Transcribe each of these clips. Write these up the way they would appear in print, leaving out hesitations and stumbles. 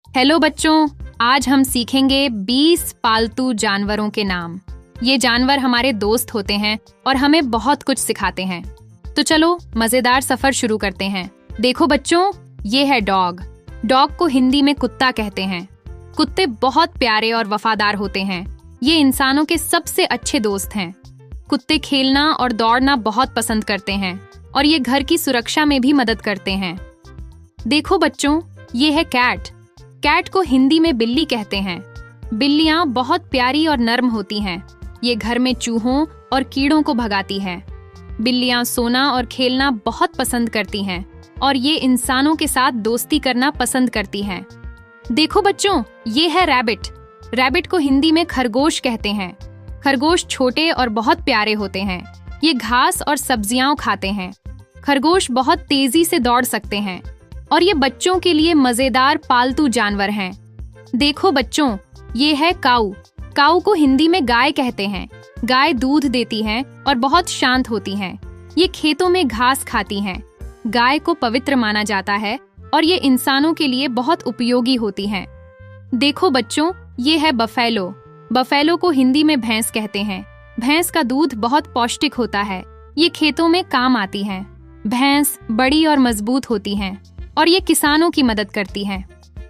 Hello बच्चों, आज हम सीखेंगे 20 पालतू जानवरों के नाम। ये जानवर हमारे दोस्त होते हैं और हमें बहुत कुछ सिखाते हैं। तो चलो मजेदार सफर शुरू करते हैं। देखो बच्चों, ये है डॉग। डॉग को हिंदी में कुत्ता कहते हैं। कुत्ते बहुत प्यारे और वफादार होते हैं। ये इंसानों के सबसे अच्छे दोस्त हैं। कुत्ते खेलना और दौड़ना बहुत पसंद करते हैं और ये घर की सुरक्षा में भी मदद करते हैं। देखो बच्चों, ये है कैट। कैट को हिंदी में बिल्ली कहते हैं। बिल्लियां बहुत प्यारी और नर्म होती हैं। ये घर में चूहों और कीड़ों को भगाती हैं। बिल्लियां सोना और खेलना बहुत पसंद करती हैं और ये इंसानों के साथ दोस्ती करना पसंद करती हैं। देखो बच्चों, ये है रैबिट। रैबिट को हिंदी में खरगोश कहते हैं। खरगोश छोटे और बहुत प्यारे होते हैं। ये घास और सब्जियां खाते हैं। खरगोश बहुत तेजी से दौड़ सकते हैं और ये बच्चों के लिए मजेदार पालतू जानवर हैं। देखो बच्चों, ये है काऊ। काऊ को हिंदी में गाय कहते हैं। गाय दूध देती हैं और बहुत शांत होती हैं। ये खेतों में घास खाती हैं। गाय को पवित्र माना जाता है और ये इंसानों के लिए बहुत उपयोगी होती हैं। देखो बच्चों, ये है बफेलो। बफेलो को हिंदी में भैंस कहते हैं। भैंस का दूध बहुत पौष्टिक होता है। ये खेतों में काम आती हैं। भैंस बड़ी और मजबूत होती हैं और ये किसानों की मदद करती हैं।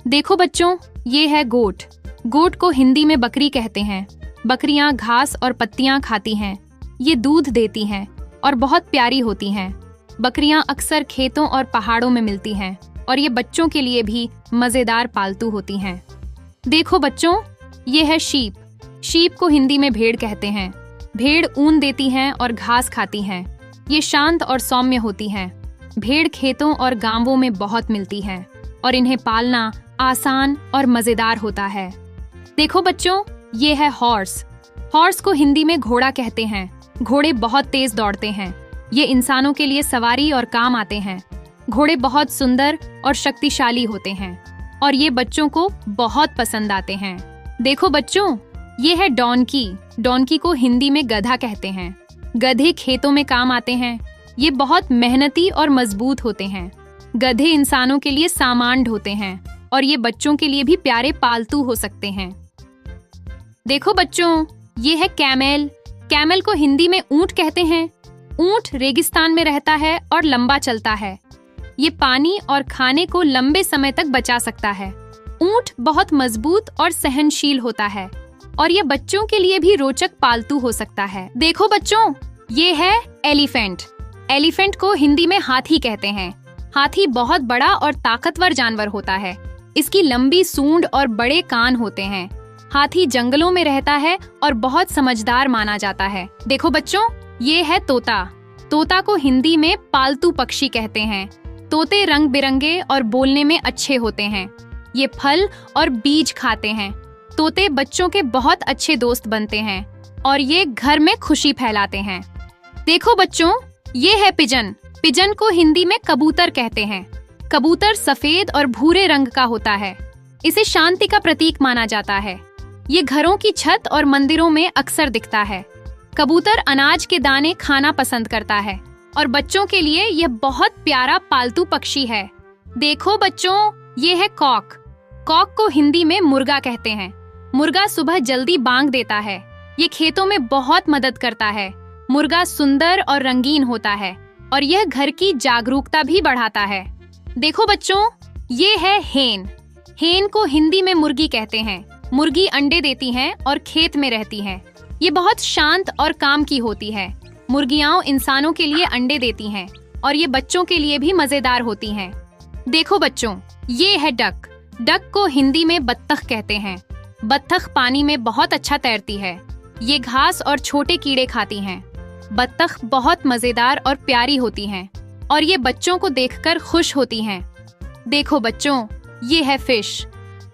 देखो बच्चों, ये है गोट। गोट को हिंदी में बकरी कहते हैं। बकरियां घास और पत्तियां खाती हैं। ये दूध देती हैं और बहुत प्यारी होती हैं। बकरियां अक्सर खेतों और पहाड़ों में मिलती हैं और ये बच्चों के लिए भी मजेदार पालतू होती हैं। देखो बच्चों, ये है शीप। शीप को हिंदी में भेड़ कहते हैं। भेड़ ऊन देती हैं और घास खाती हैं। ये शांत और सौम्य होती हैं। भेड़ खेतों और गांवों में बहुत मिलती हैं और इन्हें पालना आसान और मजेदार होता है। देखो बच्चों, ये है हॉर्स। हॉर्स को हिंदी में घोड़ा कहते हैं। घोड़े बहुत तेज दौड़ते हैं। ये इंसानों के लिए सवारी और काम आते हैं। घोड़े बहुत सुंदर और शक्तिशाली होते हैं और ये बच्चों को बहुत पसंद आते हैं। देखो बच्चों, ये है डॉन्की। डॉन्की को हिंदी में गधा कहते हैं। गधे खेतों में काम आते हैं। ये बहुत मेहनती और मजबूत होते हैं। गधे इंसानों के लिए सामान ढोते हैं और ये बच्चों के लिए भी प्यारे पालतू हो सकते हैं। देखो बच्चों, ये है कैमल। कैमल को हिंदी में ऊंट कहते हैं। ऊंट रेगिस्तान में रहता है और लंबा चलता है। ये पानी और खाने को लंबे समय तक बचा सकता है। ऊंट बहुत मजबूत और सहनशील होता है और ये बच्चों के लिए भी रोचक पालतू हो सकता है। देखो बच्चों, ये है एलिफेंट। एलिफेंट को हिंदी में हाथी कहते हैं। हाथी बहुत बड़ा और ताकतवर जानवर होता है। इसकी लंबी सूंड और बड़े कान होते हैं। हाथी जंगलों में रहता है और बहुत समझदार माना जाता है। देखो बच्चों, ये है तोता। तोता को हिंदी में पालतू पक्षी कहते हैं। तोते रंग बिरंगे और बोलने में अच्छे होते हैं। ये फल और बीज खाते हैं। तोते बच्चों के बहुत अच्छे दोस्त बनते हैं और ये घर में खुशी फैलाते हैं। देखो बच्चों, ये है पिजन। पिजन को हिंदी में कबूतर कहते हैं। कबूतर सफेद और भूरे रंग का होता है। इसे शांति का प्रतीक माना जाता है। ये घरों की छत और मंदिरों में अक्सर दिखता है। कबूतर अनाज के दाने खाना पसंद करता है और बच्चों के लिए यह बहुत प्यारा पालतू पक्षी है। देखो बच्चों, ये है कॉक। कॉक को हिंदी में मुर्गा कहते हैं। मुर्गा सुबह जल्दी बांग देता है। ये खेतों में बहुत मदद करता है। मुर्गा सुंदर और रंगीन होता है और यह घर की जागरूकता भी बढ़ाता है। देखो बच्चों, ये है हेन। हेन को हिंदी में मुर्गी कहते हैं। मुर्गी अंडे देती हैं और खेत में रहती हैं। ये बहुत शांत और काम की होती है। मुर्गियां इंसानों के लिए अंडे देती हैं और ये बच्चों के लिए भी मजेदार होती हैं। देखो बच्चों, ये है डक। डक को हिंदी में बत्तख कहते हैं। बत्तख पानी में बहुत अच्छा तैरती है। ये घास और छोटे कीड़े खाती हैं। बत्तख बहुत मजेदार और प्यारी होती हैं और ये बच्चों को देखकर खुश होती हैं। देखो बच्चों, ये है फिश।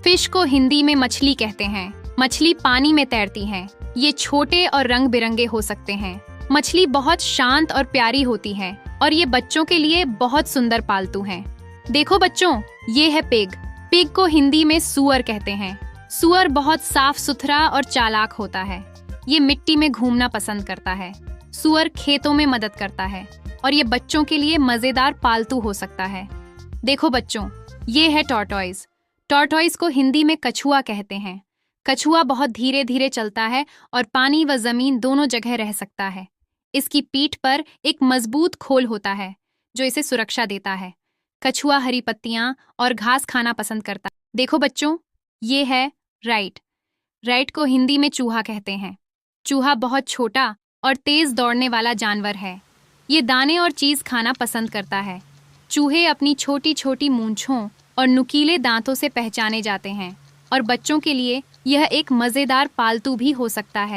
फिश को हिंदी में मछली कहते हैं। मछली पानी में तैरती हैं। ये छोटे और रंग बिरंगे हो सकते हैं। मछली बहुत शांत और प्यारी होती है और ये बच्चों के लिए बहुत सुंदर पालतू हैं। देखो बच्चों, ये है पिग। पिग को हिंदी में सूअर कहते हैं। सूअर बहुत साफ सुथरा और चालाक होता है। ये मिट्टी में घूमना पसंद करता है। सूअर खेतों में मदद करता है और ये बच्चों के लिए मजेदार पालतू हो सकता है। देखो बच्चों, ये है टॉर्टॉइज। टॉर्टॉइस को हिंदी में कछुआ कहते हैं। कछुआ बहुत धीरे धीरे चलता है और पानी व जमीन दोनों जगह रह सकता है। इसकी पीठ पर एक मजबूत खोल होता है जो इसे सुरक्षा देता है। कछुआ हरी पत्तियां और घास खाना पसंद करता है। देखो बच्चों, ये है राइट। राइट को हिंदी में चूहा कहते हैं। चूहा बहुत छोटा और तेज दौड़ने वाला जानवर है। ये दाने और चीज खाना पसंद करता है। चूहे अपनी छोटी छोटी मूंछों और नुकीले दांतों से पहचाने जाते हैं और बच्चों के लिए यह एक मजेदार पालतू भी हो सकता है।